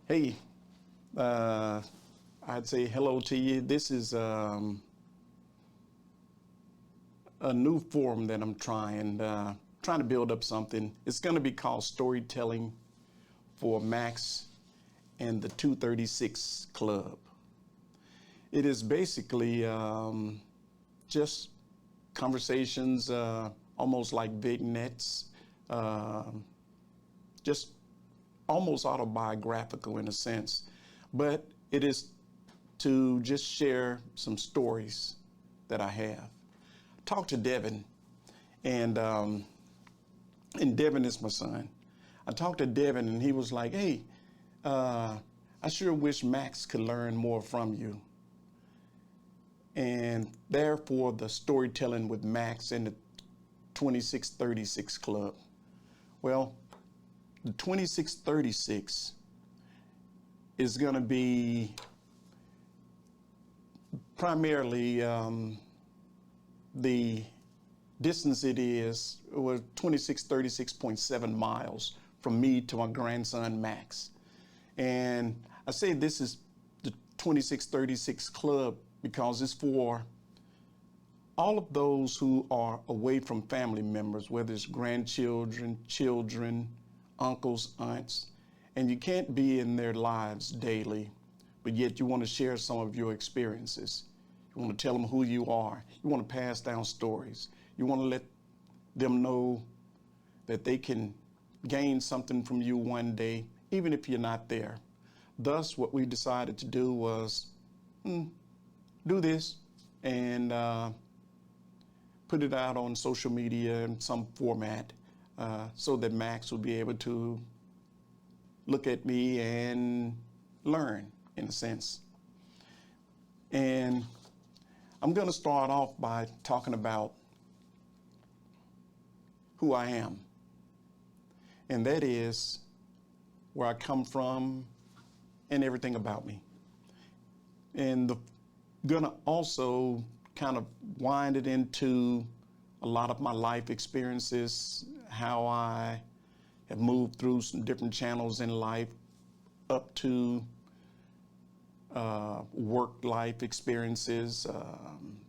Hey, uh, I'd say hello to you. This is a new forum that I'm trying to build up something. It's going to be called Storytelling for Max and the 236 Club. It is basically just conversations, almost like vignettes, uh, just almost autobiographical in a sense, but it is to just share some stories that I have. Talk to Devin, and Devin is my son. I talked to Devin, and he was like, "Hey, I sure wish Max could learn more from you." And therefore, the storytelling with Max and the 2636 Club. Well, the 2636 is going to be primarily the distance it is, was 2636.7 miles from me to my grandson Max. And I say this is the 2636 Club because it's for all of those who are away from family members, whether it's grandchildren, children, uncles, aunts, and you can't be in their lives daily, but yet you want to share some of your experiences. You want to tell them who you are. You want to pass down stories. You want to let them know that they can gain something from you one day, even if you're not there. Thus, what we decided to do was do this and put it out on social media in some format so that Max will be able to look at me and learn, in a sense. And I'm going to start off by talking about who I am, and that is where I come from and everything about me. And gonna also kind of wind it into a lot of my life experiences, how I have moved through some different channels in life up to work life experiences,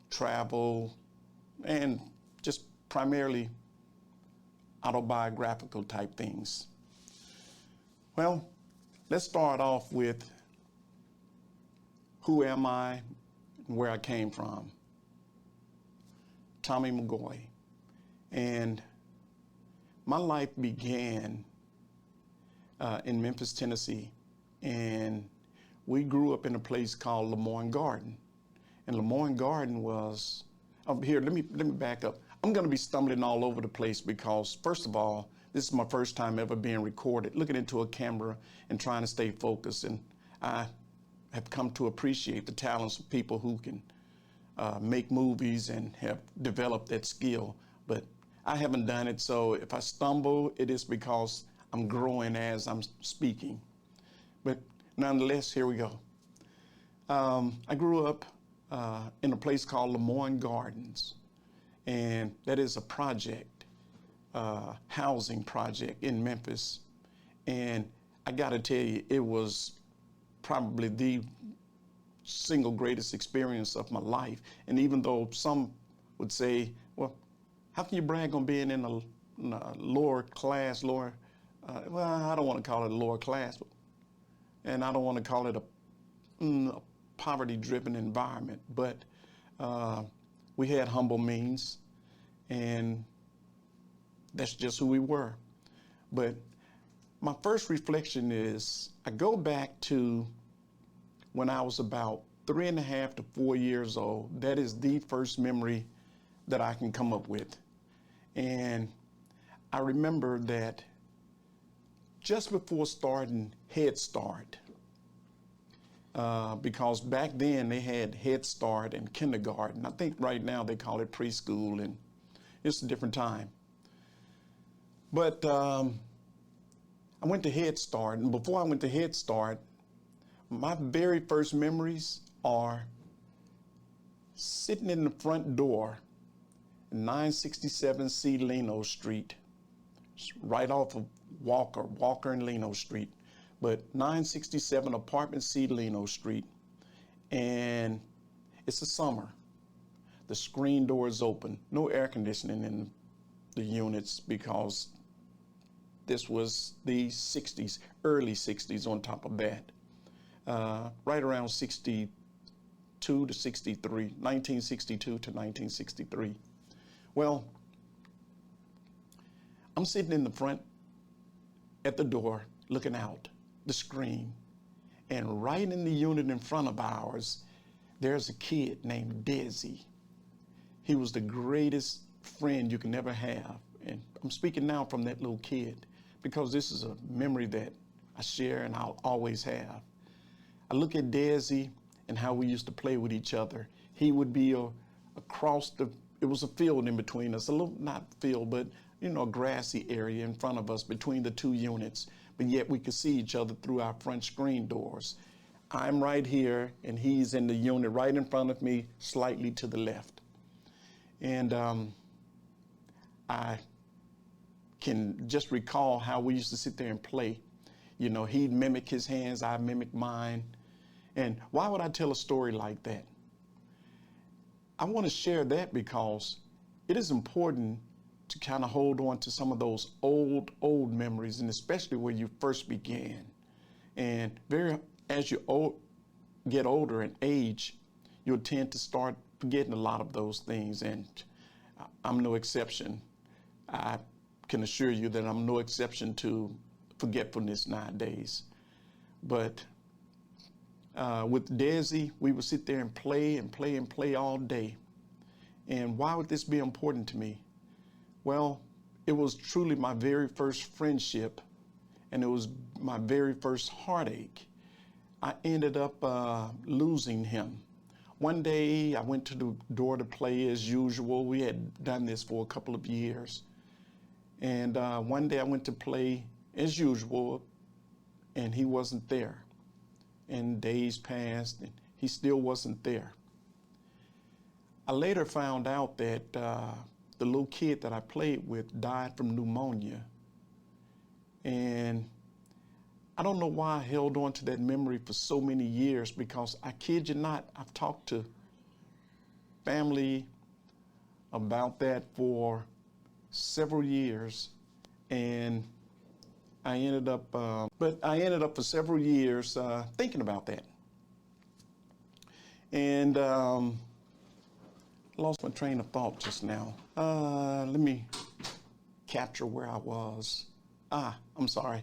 travel, and just primarily autobiographical type things. Well, let's start off with who am I and where I came from. Tommy McGoy. And my life began in Memphis, Tennessee, and we grew up in a place called Lemoyne Garden. And Lemoyne Garden was, here, let me back up. I'm gonna be stumbling all over the place because, first of all, this is my first time ever being recorded, looking into a camera and trying to stay focused. And I have come to appreciate the talents of people who can make movies and have developed that skill. But I haven't done it, so if I stumble, it is because I'm growing as I'm speaking. But nonetheless, here we go. I grew up in a place called Lemoyne Gardens, and that is a project, housing project in Memphis. And I gotta tell you, it was probably the single greatest experience of my life. And even though some would say, well, how can you brag on being in a lower class, well, I don't want to call it a lower class, and I don't want to call it a poverty-driven environment, but we had humble means, and that's just who we were. But my first reflection is, I go back to when I was about 3.5 to 4 years old. That is the first memory that I can come up with. And I remember that just before starting Head Start, because back then they had Head Start and kindergarten. I think right now they call it preschool, and it's a different time. But I went to Head Start, and before I went to Head Start, my very first memories are sitting in the front door, 967C Leno Street, right off of Walker and Leno Street, but 967 apartment C, Leno Street. And it's the summer. The screen door is open. No air conditioning in the units because this was the 60s, early 60s on top of that. Right around 62 to 63, 1962 to 1963. Well, I'm sitting in the front at the door looking out the screen, and right in the unit in front of ours, there's a kid named Desi. He was the greatest friend you can ever have. And I'm speaking now from that little kid because this is a memory that I share and I'll always have. I look at Desi and how we used to play with each other. He would be across it was a field in between us, a little, not field, but a grassy area in front of us between the two units, but yet we could see each other through our front screen doors. I'm right here and he's in the unit right in front of me, slightly to the left. And I can just recall how we used to sit there and play. He'd mimic his hands, I'd mimic mine. And why would I tell a story like that? I want to share that because it is important to kind of hold on to some of those old memories, and especially where you first began. And as you get older and age, you'll tend to start forgetting a lot of those things, and I'm no exception. I can assure you that I'm no exception to forgetfulness nowadays. But with Desi, we would sit there and play and play and play all day. And why would this be important to me? Well, it was truly my very first friendship, and it was my very first heartache. I ended up losing him. One day I went to the door to play as usual. We had done this for a couple of years. And one day I went to play as usual, and he wasn't there. And days passed, and he still wasn't there. I later found out that the little kid that I played with died from pneumonia. And I don't know why I held on to that memory for so many years, because I kid you not, I've talked to family about that for several years, and I ended up for several years thinking about that. And lost my train of thought just now. Let me capture where I was. I'm sorry.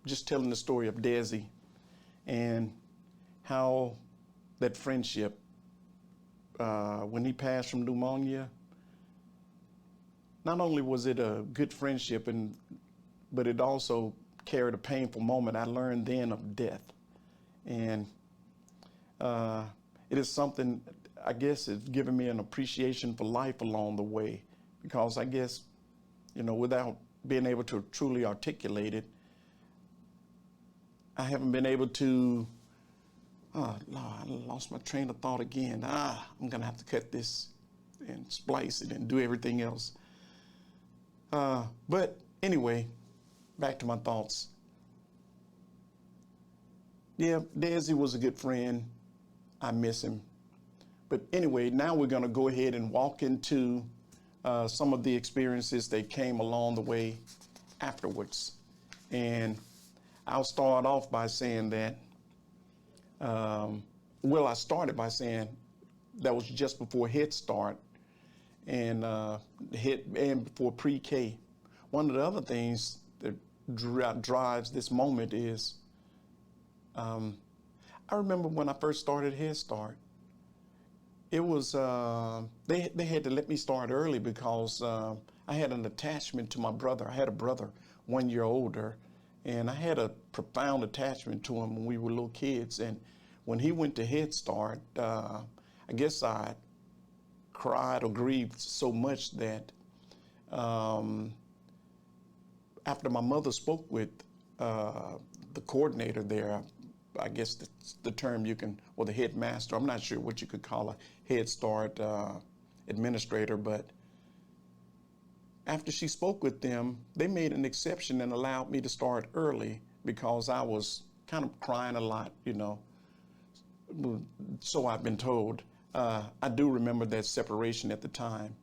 Just telling the story of Desi and how that friendship, when he passed from pneumonia, not only was it a good friendship, but it also carried a painful moment. I learned then of death. And it is something, I guess, it's given me an appreciation for life along the way, because I guess, without being able to truly articulate it, I haven't been able to, Lord, I lost my train of thought again. I'm going to have to cut this and splice it and do everything else. But anyway, back to my thoughts. Yeah, Desi was a good friend. I miss him. But anyway, now we're going to go ahead and walk into some of the experiences that came along the way afterwards. And I'll start off by saying that, I started by saying that was just before Head Start and before pre-K. One of the other things that drives this moment is, I remember when I first started Head Start, it was, they had to let me start early because I had an attachment to my brother. I had a brother 1 year older, and I had a profound attachment to him when we were little kids. And when he went to Head Start, I guess I cried or grieved so much that after my mother spoke with the coordinator there, I guess that's the term or the headmaster, I'm not sure what you could call a Head Start administrator, but after she spoke with them, they made an exception and allowed me to start early because I was kind of crying a lot, so I've been told. I do remember that separation at the time.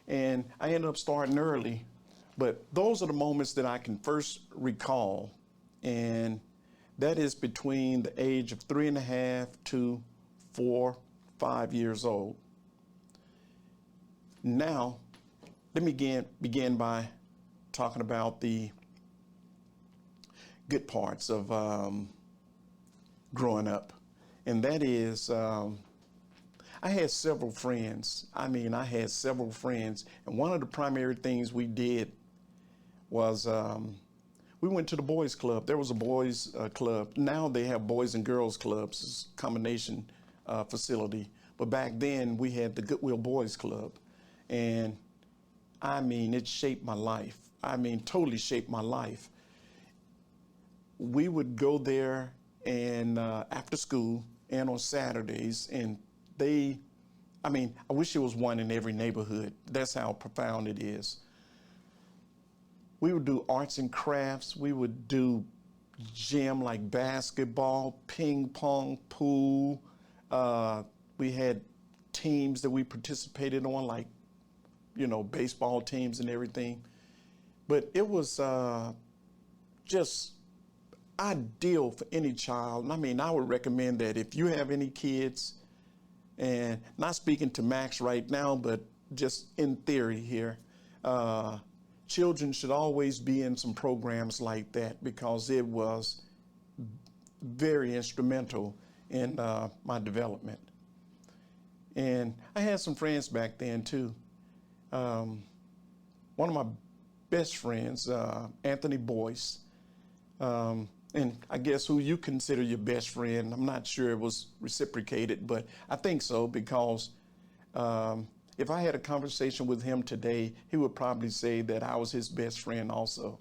And I ended up starting early, but those are the moments that I can first recall. And that is between the age of 3.5 to 4, 5 years old. Now, let me begin by talking about the good parts of growing up. And that is, I had several friends. I had several friends. And one of the primary things we did was we went to the boys club. There was a boys club. Now they have boys and girls clubs. It's a combination facility. But back then we had the Goodwill Boys Club. And it shaped my life. Totally shaped my life. We would go there and after school and on Saturdays, and I wish there was one in every neighborhood. That's how profound it is. We would do arts and crafts. We would do gym like basketball, ping pong, pool. We had teams that we participated on, like, baseball teams and everything. But it was just ideal for any child. I would recommend that if you have any kids, and not speaking to Max right now, but just in theory here, children should always be in some programs like that, because it was very instrumental in my development. And I had some friends back then too. One of my best friends, Anthony Boyce, and I guess who you consider your best friend, I'm not sure it was reciprocated, but I think so, because if I had a conversation with him today, he would probably say that I was his best friend also.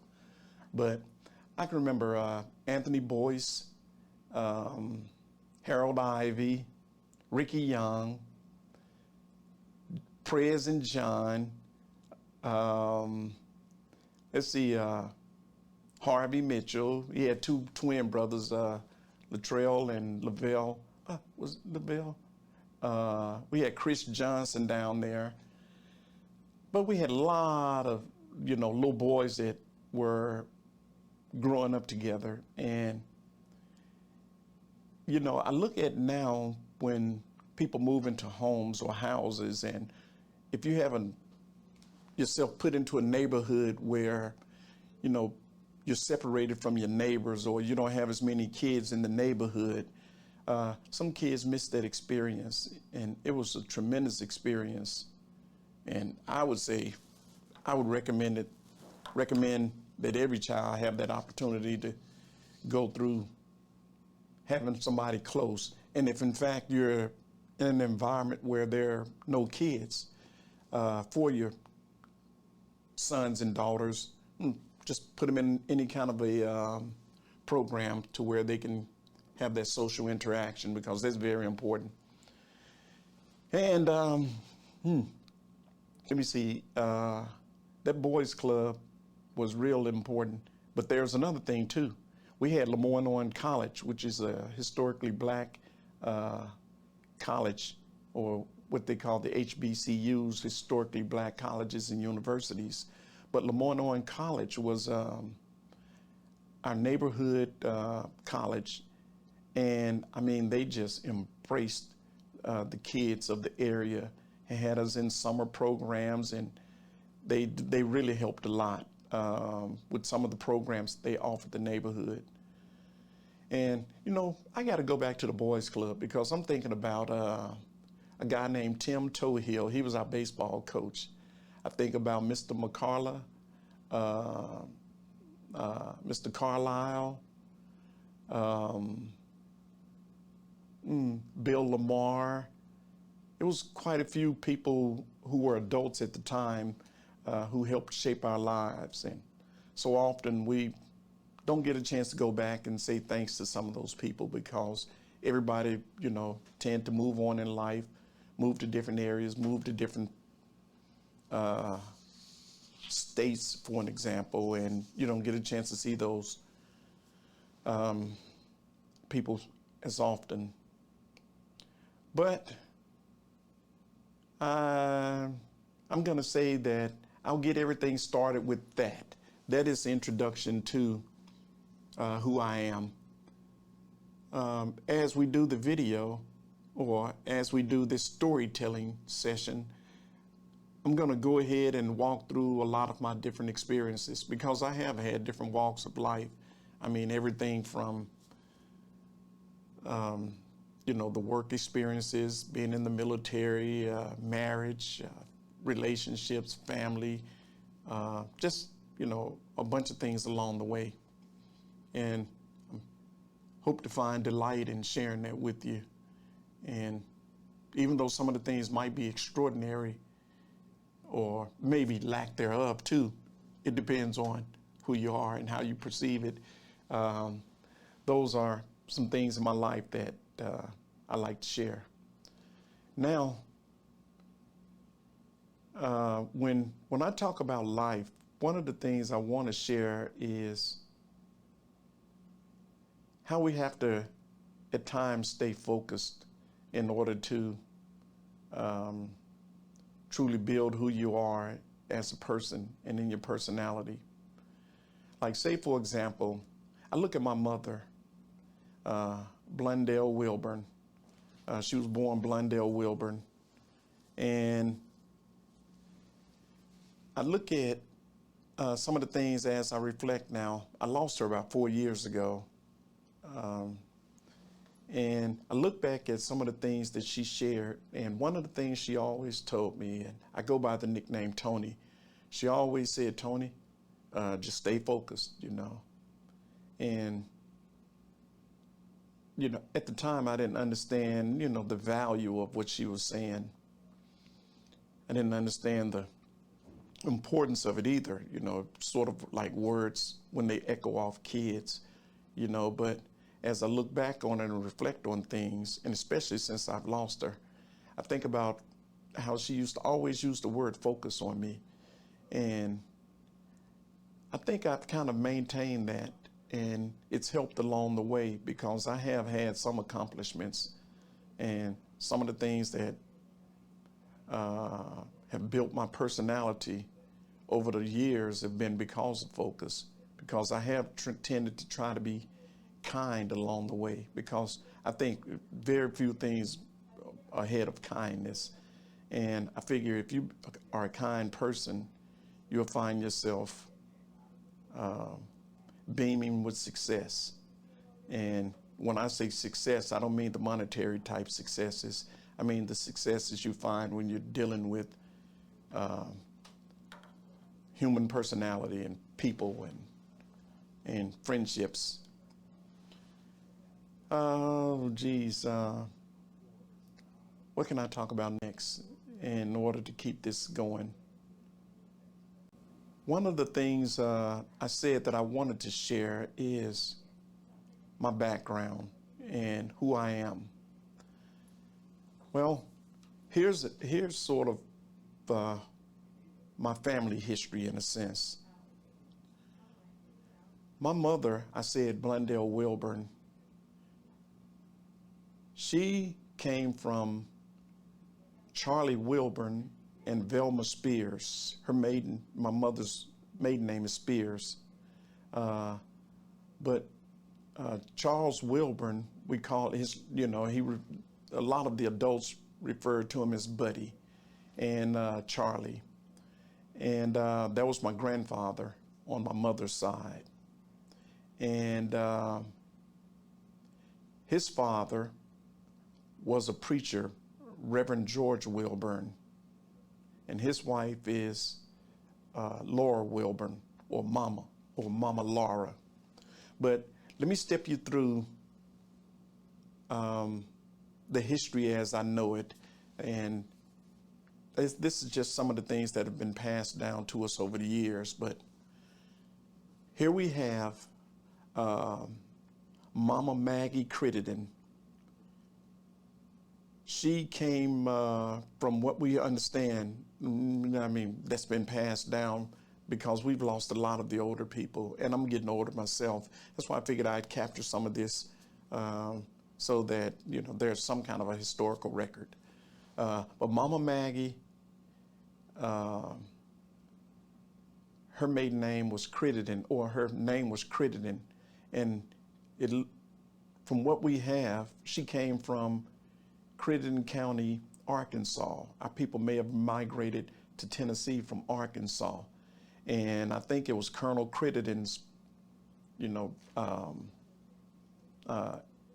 But I can remember Anthony Boyce, Harold Ivy, Ricky Young, Prez and John, Harvey Mitchell. He had two twin brothers, Latrell and Lavelle. Was it Lavelle? We had Chris Johnson down there. But we had a lot of, little boys that were growing up together. And, I look at now when people move into homes or houses, and if you haven't yourself put into a neighborhood where, you're separated from your neighbors, or you don't have as many kids in the neighborhood, some kids miss that experience, and it was a tremendous experience. And I would say, I would recommend that every child have that opportunity to go through having somebody close. And if in fact you're in an environment where there are no kids, for your sons and daughters, just put them in any kind of a program to where they can have that social interaction, because that's very important. And let me see, that boys club was real important. But there's another thing too. We had Lemoyne College, which is a historically black college, or what they call the HBCUs, historically black colleges and universities. But Lemoyne College was our neighborhood college. And they just embraced the kids of the area and had us in summer programs, and they really helped a lot with some of the programs they offered the neighborhood. And, I got to go back to the boys club, because I'm thinking about a guy named Tim Toehill. He was our baseball coach. I think about Mr. McCarla, Mr. Carlisle, Bill Lamar. It was quite a few people who were adults at the time who helped shape our lives. And so often we don't get a chance to go back and say thanks to some of those people, because everybody, tend to move on in life, move to different areas, move to different states, for an example, and you don't get a chance to see those people as often. But I'm going to say that I'll get everything started with that. That is the introduction to who I am. As we do the video, or as we do this storytelling session, I'm going to go ahead and walk through a lot of my different experiences, because I have had different walks of life. I mean, everything from, the work experiences, being in the military, marriage, relationships, family, just, a bunch of things along the way. And I hope to find delight in sharing that with you. And even though some of the things might be extraordinary, or maybe lack thereof too, it depends on who you are and how you perceive it. Those are some things in my life that I like to share. Now, when I talk about life, one of the things I want to share is how we have to, at times, stay focused in order to truly build who you are as a person and in your personality. Like, say, for example, I look at my mother, Blundell Wilburn. She was born Blundell Wilburn. And I look at some of the things as I reflect now. I lost her about 4 years ago. And I look back at some of the things that she shared, and one of the things she always told me, and I go by the nickname Tony, she always said, Tony, just stay focused, And, at the time I didn't understand, the value of what she was saying. I didn't understand the importance of it either, sort of like words when they echo off kids, but as I look back on it and reflect on things, and especially since I've lost her, I think about how she used to always use the word focus on me. And I think I've kind of maintained that, and it's helped along the way, because I have had some accomplishments, and some of the things that have built my personality over the years have been because of focus, because I have tended to try to be kind along the way, because I think very few things are ahead of kindness. And I figure if you are a kind person, you'll find yourself beaming with success. And when I say success, I don't mean the monetary type successes. I mean the successes you find when you're dealing with human personality and people and friendships. Oh, geez. What can I talk about next in order to keep this going? One of the things I said that I wanted to share is my background and who I am. Well, here's sort of my family history in a sense. My mother, I said Blundell Wilburn, she came from Charlie Wilburn and Velma Spears. My mother's maiden name is Spears. But Charles Wilburn, we call his, a lot of the adults referred to him as Buddy and Charlie. And that was my grandfather on my mother's side. And his father was a preacher, Reverend George Wilburn, and his wife is Laura Wilburn, or Mama Laura. But let me step you through the history as I know it, and this is just some of the things that have been passed down to us over the years. But here we have Mama Maggie Crittenden. She came from what we understand, that's been passed down because we've lost a lot of the older people, and I'm getting older myself. That's why I figured I'd capture some of this so that, you know, there's some kind of a historical record. But Mama Maggie, her maiden name was Crittenden, or her name was Crittenden, and it, from what we have, she came from Crittenden County, Arkansas. Our people may have migrated to Tennessee from Arkansas, and I think it was Colonel Crittenden's, you know,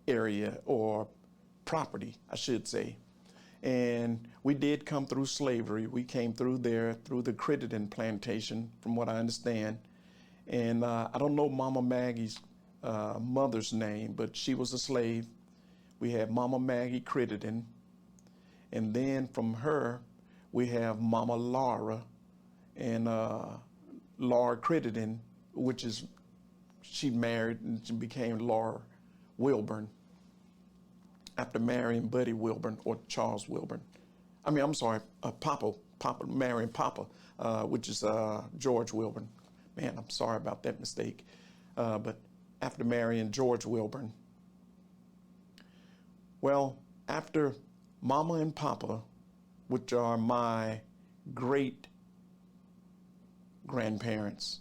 area or property, I should say. And we did come through slavery. We came through there through the Crittenden plantation, from what I understand. And I don't know Mama Maggie's mother's name, but she was a slave. We had Mama Maggie Crittenden. And then from her, we have Mama Laura and Laura Crittenden, which is, she married and she became Laura Wilburn after marrying Buddy Wilburn, or Charles Wilburn. I mean, I'm sorry, Papa marrying Papa, which is George Wilburn. Man, I'm sorry about that mistake. But after marrying George Wilburn. Well, after Mama and Papa, which are my great grandparents,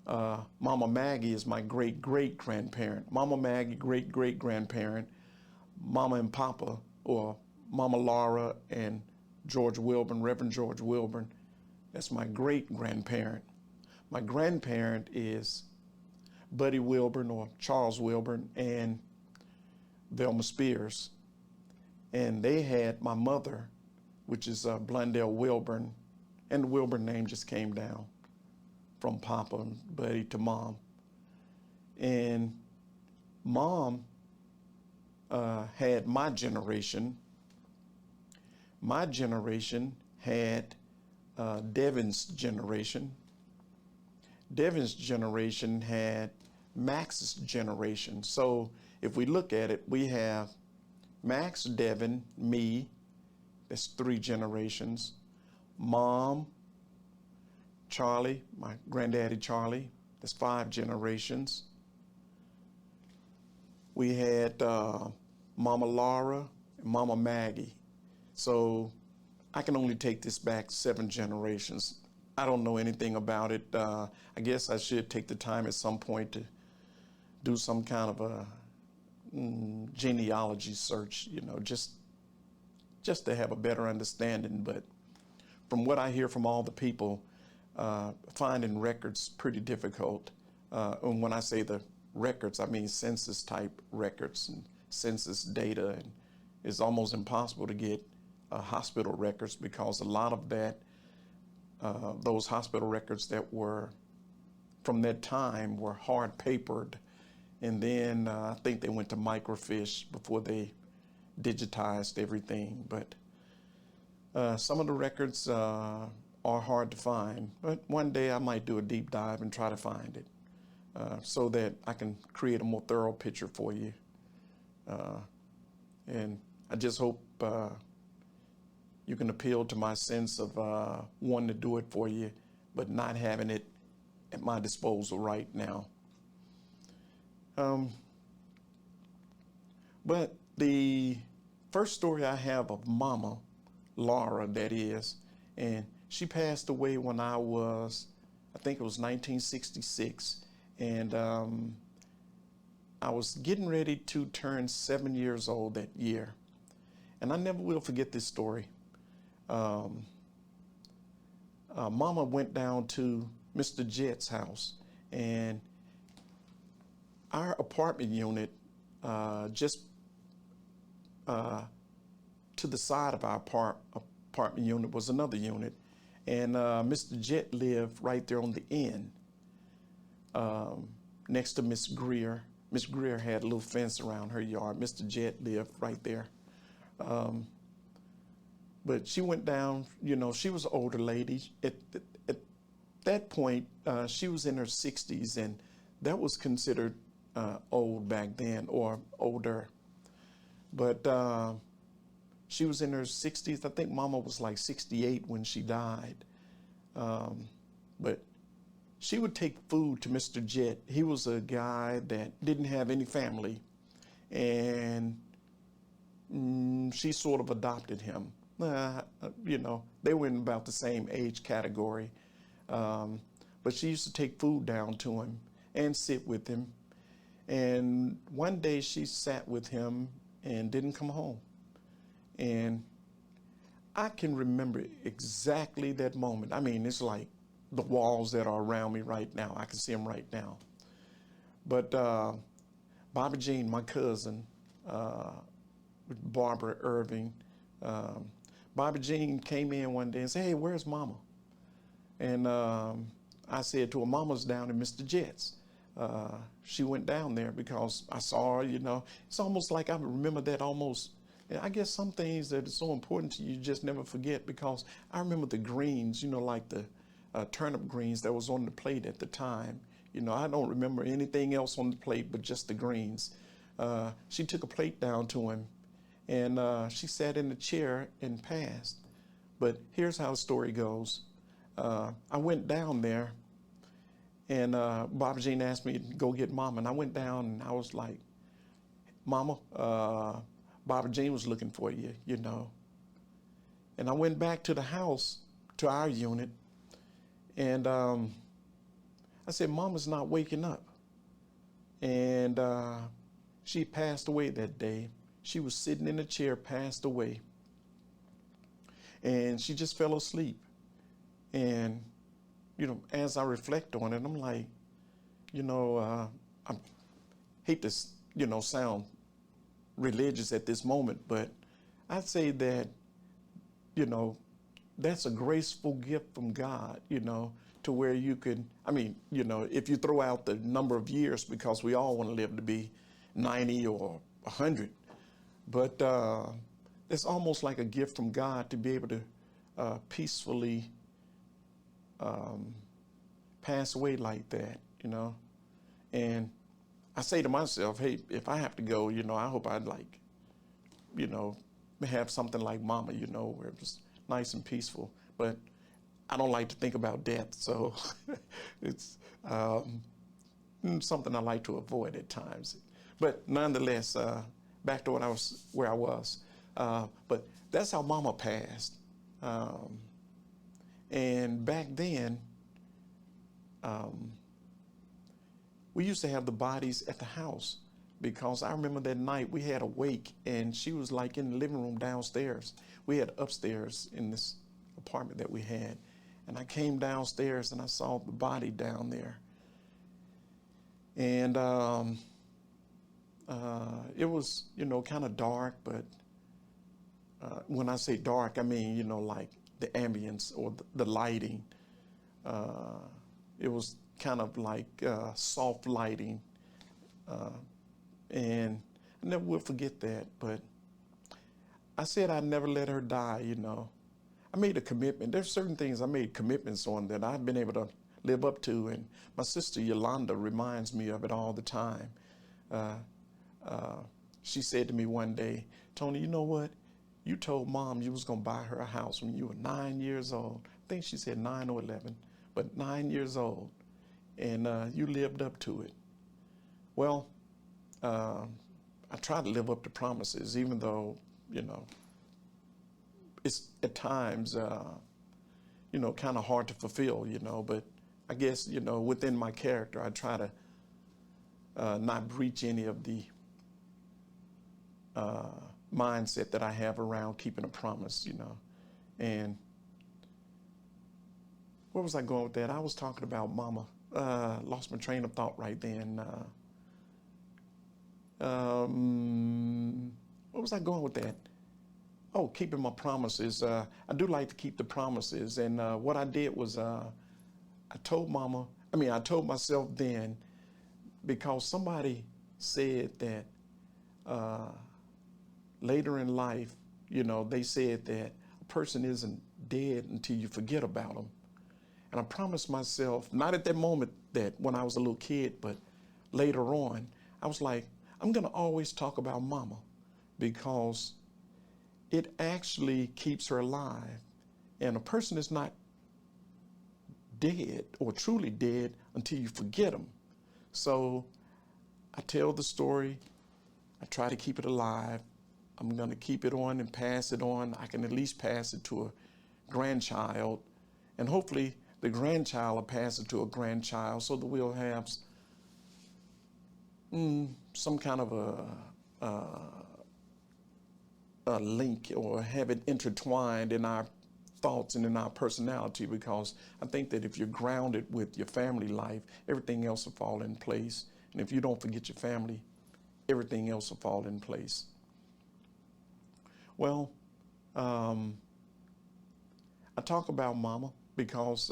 Mama Maggie is my great-great-grandparent. Mama Maggie, great-great-grandparent. Mama and Papa, or Mama Laura and George Wilburn, Reverend George Wilburn, that's my great-grandparent. My grandparent is Buddy Wilburn, or Charles Wilburn, and Velma Spears. And they had my mother, which is Blundell Wilburn, and the Wilburn name just came down from Papa and Buddy to Mom. And Mom had my generation. My generation had Devin's generation. Devin's generation had Max's generation. So if we look at it, we have Max, Devin, me, that's 3 generations. Mom, Charlie, my granddaddy Charlie, that's 5 generations. We had Mama Laura and Mama Maggie. So I can only take this back 7 generations. I don't know anything about it. I guess I should take the time at some point to do some kind of a genealogy search, you know, just to have a better understanding. But from what I hear from all the people, finding records pretty difficult. And when I say the records, I mean census type records and census data. And it's almost impossible to get hospital records, because a lot of that, those hospital records that were from that time were hard papered. And then I think they went to microfiche before they digitized everything. But some of the records are hard to find. But one day I might do a deep dive and try to find it so that I can create a more thorough picture for you. And I just hope you can appeal to my sense of wanting to do it for you, but not having it at my disposal right now. But the first story I have of Mama, Laura, that is, and she passed away when I was, I think it was 1966, and I was getting ready to turn 7 years old that year. And I never will forget this story. Mama went down to Mr. Jett's house, and our apartment unit, just to the side of our apartment unit was another unit, and Mr. Jett lived right there on the end, next to Miss Greer. Miss Greer had a little fence around her yard. Mr. Jett lived right there. But she went down, you know, she was an older lady. At that point, she was in her 60s, and that was considered old back then, or older. But she was in her 60s. I think Mama was like 68 when she died. But she would take food to Mr. Jet. He was a guy that didn't have any family, and she sort of adopted him. They were in about the same age category. But she used to take food down to him and sit with him. And one day she sat with him and didn't come home. And I can remember exactly that moment. I mean, it's like the walls that are around me right now. I can see them right now. But Bobby Jean, my cousin, Barbara Irving, Bobby Jean came in one day and said, "Hey, where's Mama?" And I said to her, "Mama's down in Mr. Jet's." She went down there because I saw her, It's almost like I remember that almost. I guess some things that are so important to you just never forget, because I remember the greens, like the turnip greens that was on the plate at the time. I don't remember anything else on the plate but just the greens. She took a plate down to him, and she sat in the chair and passed. But here's how the story goes. I went down there, and Bobby Jean asked me to go get Mama, and I went down and I was like, "Mama, Bobby Jean was looking for you, And I went back to the house, to our unit, and I said, "Mama's not waking up." And she passed away that day. She was sitting in a chair, passed away. And she just fell asleep. And, as I reflect on it, I'm like, I hate to, sound religious at this moment, but I'd say that, that's a graceful gift from God, to where you could, if you throw out the number of years, because we all want to live to be 90 or 100, but it's almost like a gift from God to be able to peacefully pass away like that, And I say to myself, hey, if I have to go, I hope I'd have something like Mama, where it was nice and peaceful. But I don't like to think about death, so it's something I like to avoid at times. But nonetheless, back to where I was. But that's how Mama passed. And back then, we used to have the bodies at the house, because I remember that night we had a wake, and she was like in the living room downstairs. We had upstairs in this apartment that we had. And I came downstairs and I saw the body down there. And it was, kind of dark, but when I say dark, I mean, like the ambience or the lighting. It was kind of like soft lighting. And I never will forget that. But I said I'd never let her die, I made a commitment. There's certain things I made commitments on that I've been able to live up to. And my sister Yolanda reminds me of it all the time. She said to me one day, "Tony, you know what? You told Mom you was going to buy her a house when you were 9 years old." I think she said 9 or 11, but 9 years old. And you lived up to it. Well, I try to live up to promises, even though, it's at times, kind of hard to fulfill, but I guess, within my character, I try to not breach any of the mindset that I have around keeping a promise, And where was I going with that? I was talking about Mama. Lost my train of thought right then. Where was I going with that? Oh, keeping my promises. I do like to keep the promises. And what I did was I told myself then, because somebody said that later in life, they said that a person isn't dead until you forget about them. And I promised myself, not at that moment that when I was a little kid, but later on, I was like, I'm going to always talk about Mama, because it actually keeps her alive. And a person is not dead or truly dead until you forget them. So I tell the story. I try to keep it alive. I'm going to keep it on and pass it on. I can at least pass it to a grandchild, and hopefully the grandchild will pass it to a grandchild so that we'll have some kind of a link, or have it intertwined in our thoughts and in our personality, because I think that if you're grounded with your family life, everything else will fall in place. And if you don't forget your family, everything else will fall in place. Well, I talk about Mama because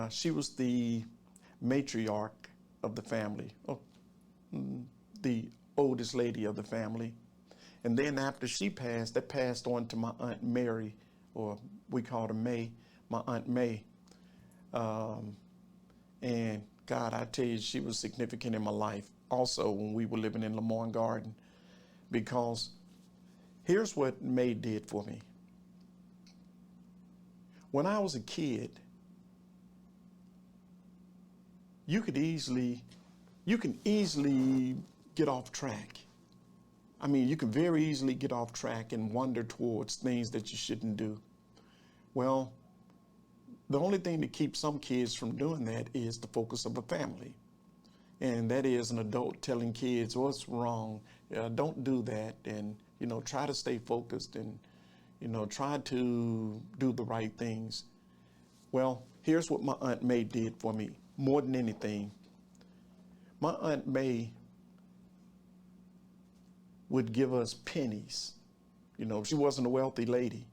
she was the matriarch of the family, the oldest lady of the family. And then after she passed, that passed on to my Aunt Mary, or we called her May, my Aunt May. And God, I tell you, she was significant in my life also when we were living in Lemoyne Garden, because here's what May did for me. When I was a kid, you can easily get off track. I mean, you can very easily get off track and wander towards things that you shouldn't do. Well, the only thing that keeps some kids from doing that is the focus of a family. And that is an adult telling kids what's wrong, don't do that, and, try to stay focused and, try to do the right things. Well, here's what my Aunt May did for me more than anything. My Aunt May would give us pennies. She wasn't a wealthy lady.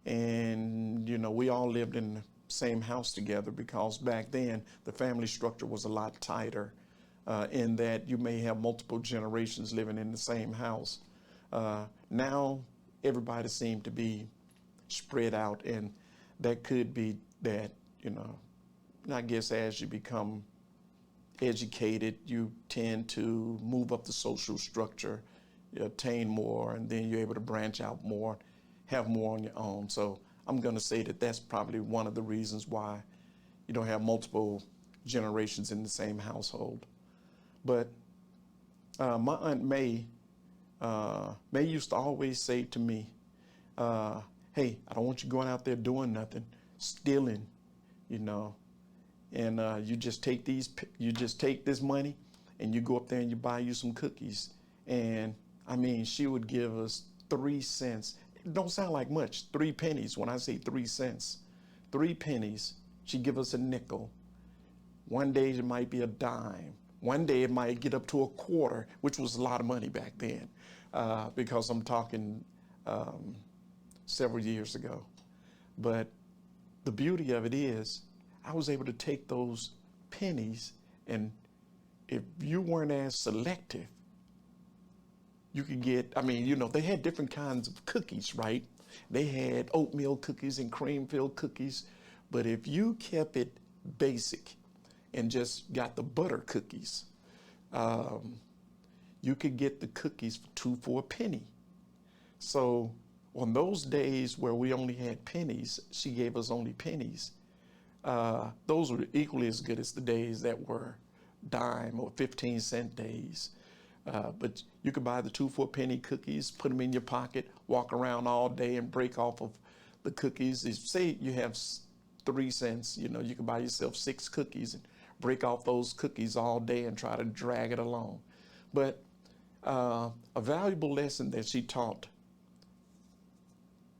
And, we all lived in the same house together, because back then the family structure was a lot tighter, in that you may have multiple generations living in the same house. Now everybody seemed to be spread out, and that could be that, I guess as you become educated, you tend to move up the social structure, you attain more, and then you're able to branch out more, have more on your own. So I'm going to say that that's probably one of the reasons why you don't have multiple generations in the same household. But my Aunt May, May used to always say to me, hey, I don't want you going out there doing nothing, stealing, and you just take this money and you go up there and you buy you some cookies. And I mean, she would give us 3 cents. It don't sound like much, 3 pennies. When I say 3 cents, 3 pennies, she'd give us a nickel. One day it might be a dime. One day it might get up to a quarter, which was a lot of money back then, because I'm talking several years ago. But the beauty of it is I was able to take those pennies, and if you weren't as selective, you could get, they had different kinds of cookies, right? They had oatmeal cookies and cream-filled cookies. But if you kept it basic and just got the butter cookies, you could get the cookies for 2 for a penny. So on those days where we only had pennies, she gave us only pennies. Those were equally as good as the days that were dime or 15-cent days. But you could buy the 2 for a penny cookies, put them in your pocket, walk around all day and break off of the cookies. If, say you have 3 cents, you could buy yourself 6 cookies and break off those cookies all day and try to drag it along. But a valuable lesson that she taught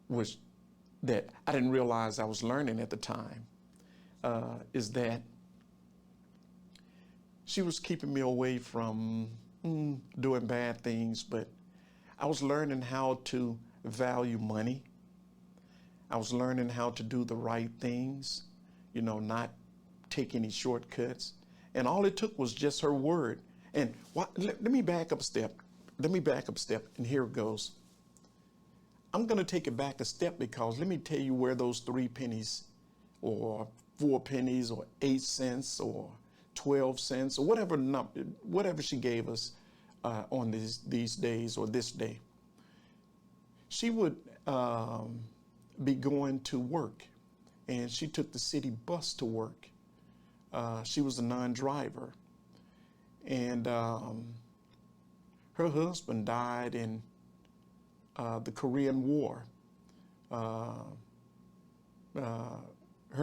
was that I didn't realize I was learning at the time, is that she was keeping me away from doing bad things, but I was learning how to value money. I was learning how to do the right things, not take any shortcuts. And all it took was just her word. And let me back up a step. And here it goes. I'm going to take it back a step, because let me tell you where those 3 pennies or 4 pennies or 8 cents or 12 cents or whatever she gave us on these days or this day. She would be going to work, and she took the city bus to work. She was a non-driver, and her husband died in the Korean War. Her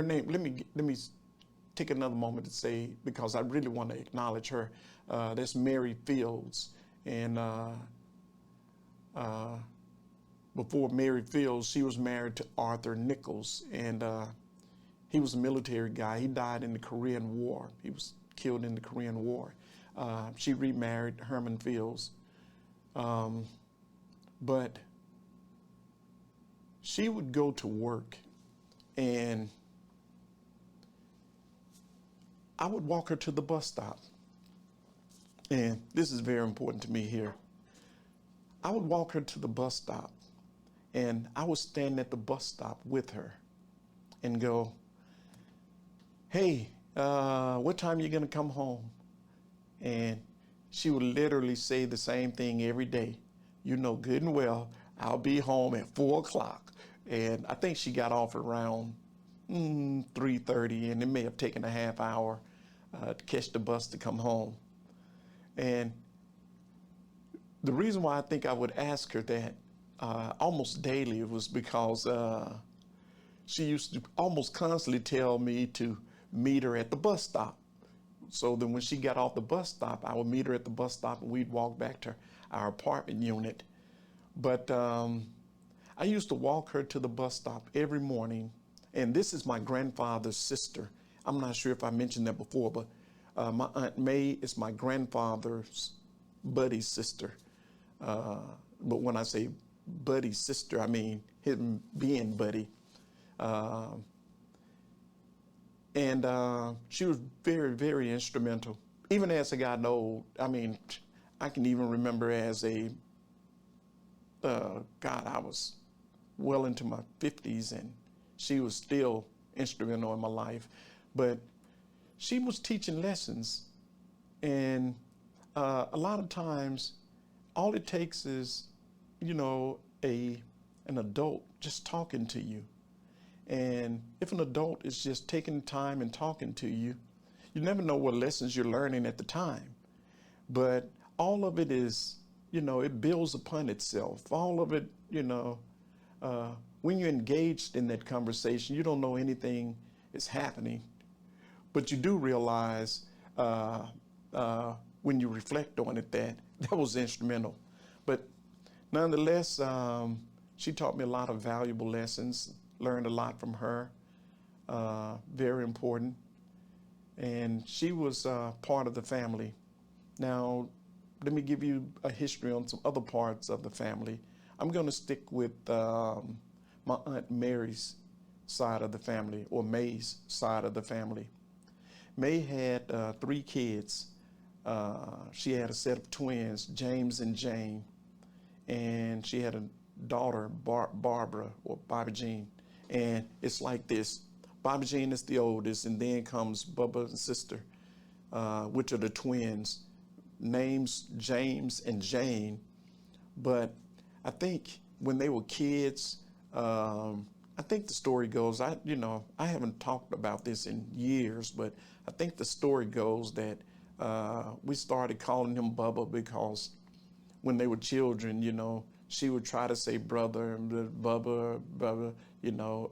name, let me take another moment to say, because I really want to acknowledge her. That's Mary Fields. And before Mary Fields, she was married to Arthur Nichols. And he was a military guy. He died in the Korean War. He was killed in the Korean War. She remarried Herman Fields. But she would go to work, and I would walk her to the bus stop. And this is very important to me here. I would walk her to the bus stop, and I would stand at the bus stop with her and go, "Hey, what time are you going to come home?" And she would literally say the same thing every day. "You know good and well, I'll be home at 4 o'clock. And I think she got off around 3:30, and it may have taken a half hour to catch the bus to come home. And the reason why I think I would ask her that almost daily was because she used to almost constantly tell me to meet her at the bus stop. So then when she got off the bus stop, I would meet her at the bus stop, and we'd walk back to our apartment unit. But I used to walk her to the bus stop every morning. And this is my grandfather's sister. I'm not sure if I mentioned that before, but my Aunt May is my grandfather's buddy's sister. But when I say buddy's sister, I mean him being buddy. And she was very, very instrumental. Even as I got old, I mean, I can even remember as a, I was well into my 50s, and she was still instrumental in my life. But she was teaching lessons, and a lot of times, all it takes is, an adult just talking to you. And if an adult is just taking time and talking to you, you never know what lessons you're learning at the time. But all of it is, it builds upon itself. All of it, when you're engaged in that conversation, you don't know anything is happening, but you do realize when you reflect on it that was instrumental. But nonetheless, she taught me a lot of valuable lessons, learned a lot from her, very important. And she was part of the family. Now, let me give you a history on some other parts of the family. I'm going to stick with my Aunt Mary's side of the family, or May's side of the family. May had 3 kids. She had a set of twins, James and Jane, and she had a daughter, Barbara, or Bobby Jean. And it's like this. Bobby Jean is the oldest, and then comes Bubba and sister, which are the twins, names James and Jane. But I think when they were kids, I think the story goes, I haven't talked about this in years, but I think the story goes that we started calling him Bubba because when they were children, she would try to say brother and Bubba,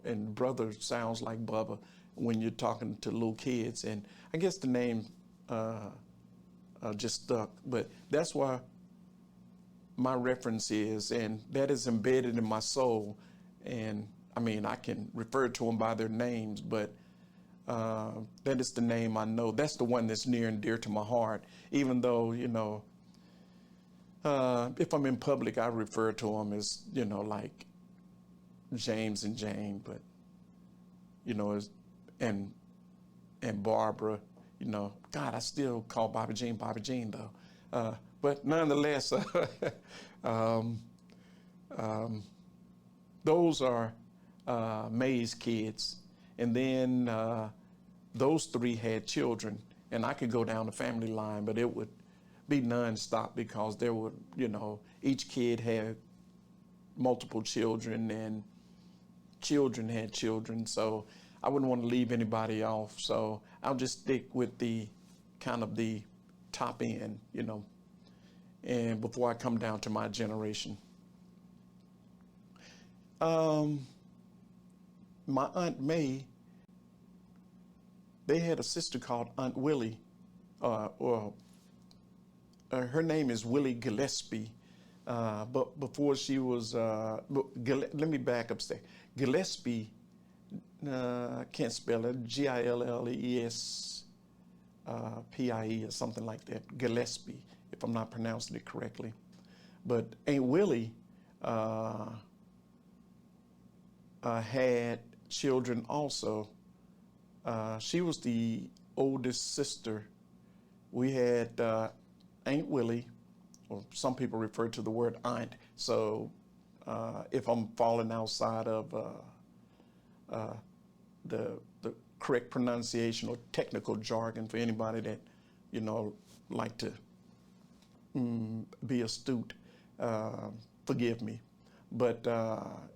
and brother sounds like Bubba when you're talking to little kids. And I guess the name just stuck, but that's why my reference is, and that is embedded in my soul. And I mean, I can refer to them by their names, but that is the name I know. That's the one that's near and dear to my heart, even though, if I'm in public, I refer to them as, like James and Jane, but, and Barbara, God, I still call Bobby Jean though. But nonetheless, those are May's kids. And then those 3 had children. And I could go down the family line, but it would be nonstop because there would, each kid had multiple children, and children had children. So I wouldn't want to leave anybody off, so I'll just stick with the kind of the top end, and before I come down to my generation. My Aunt May, they had a sister called Aunt Willie, or her name is Willie Gillespie, but before she was, let me back up, say, Gillespie, I can't spell it, Gillespie or something like that, Gillespie, if I'm not pronouncing it correctly. But Aunt Willie had children also. She was the oldest sister. We had Aunt Willie, or some people refer to the word aunt. So if I'm falling outside of the correct pronunciation or technical jargon for anybody that, like to be astute, forgive me. But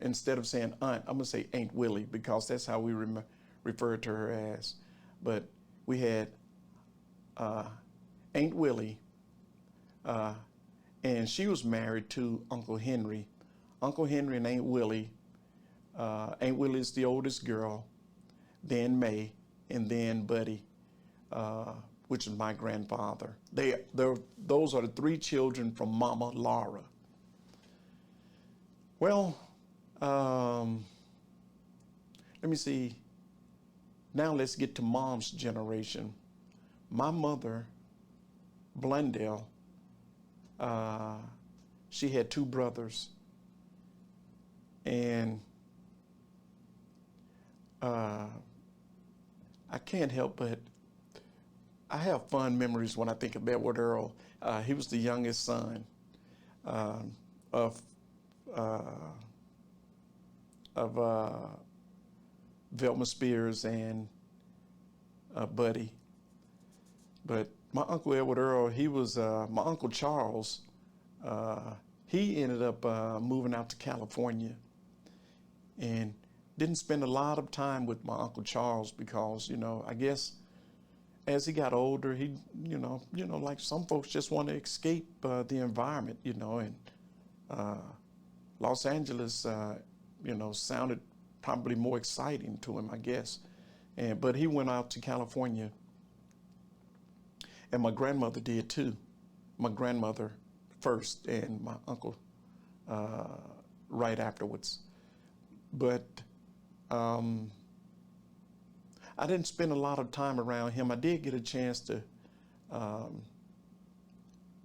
instead of saying aunt, I'm gonna say Aunt Willie, because that's how we refer to her as. But we had Aunt Willie, and she was married to Uncle Henry. Uncle Henry and Aunt Willie. Aunt Willie is the oldest girl, then May, and then Buddy, which is my grandfather. Those are the three children from Mama Laura. Well, let me see. Now let's get to Mom's generation. My mother, Blundell, she had two brothers, and I can't help but I have fond memories when I think of Edward Earl. He was the youngest son of Velma Spears and Buddy. But my Uncle Edward Earl, he was my Uncle Charles. He ended up moving out to California, and didn't spend a lot of time with my Uncle Charles because, I guess as he got older, he, like some folks just want to escape the environment, and Los Angeles, sounded probably more exciting to him, I guess. But he went out to California, and my grandmother did too. My grandmother first, and my uncle right afterwards. But I didn't spend a lot of time around him. I did get a chance to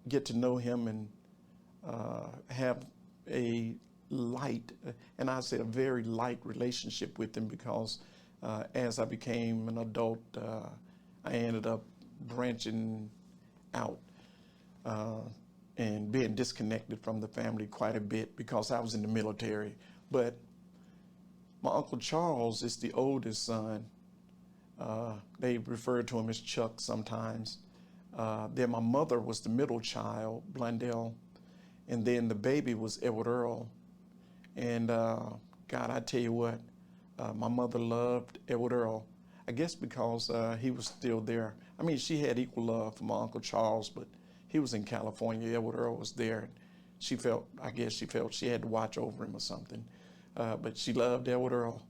get to know him and have a light, and I say a very light relationship with him, because as I became an adult, I ended up branching out and being disconnected from the family quite a bit because I was in the military. But my Uncle Charles is the oldest son. They refer to him as Chuck sometimes. Then my mother was the middle child, Blundell, and then the baby was Edward Earl. And God, I tell you what, my mother loved Edward Earl. I guess because he was still there. I mean, she had equal love for my Uncle Charles, but he was in California. Edward Earl was there. I guess she felt she had to watch over him or something. But she loved Edward Earl.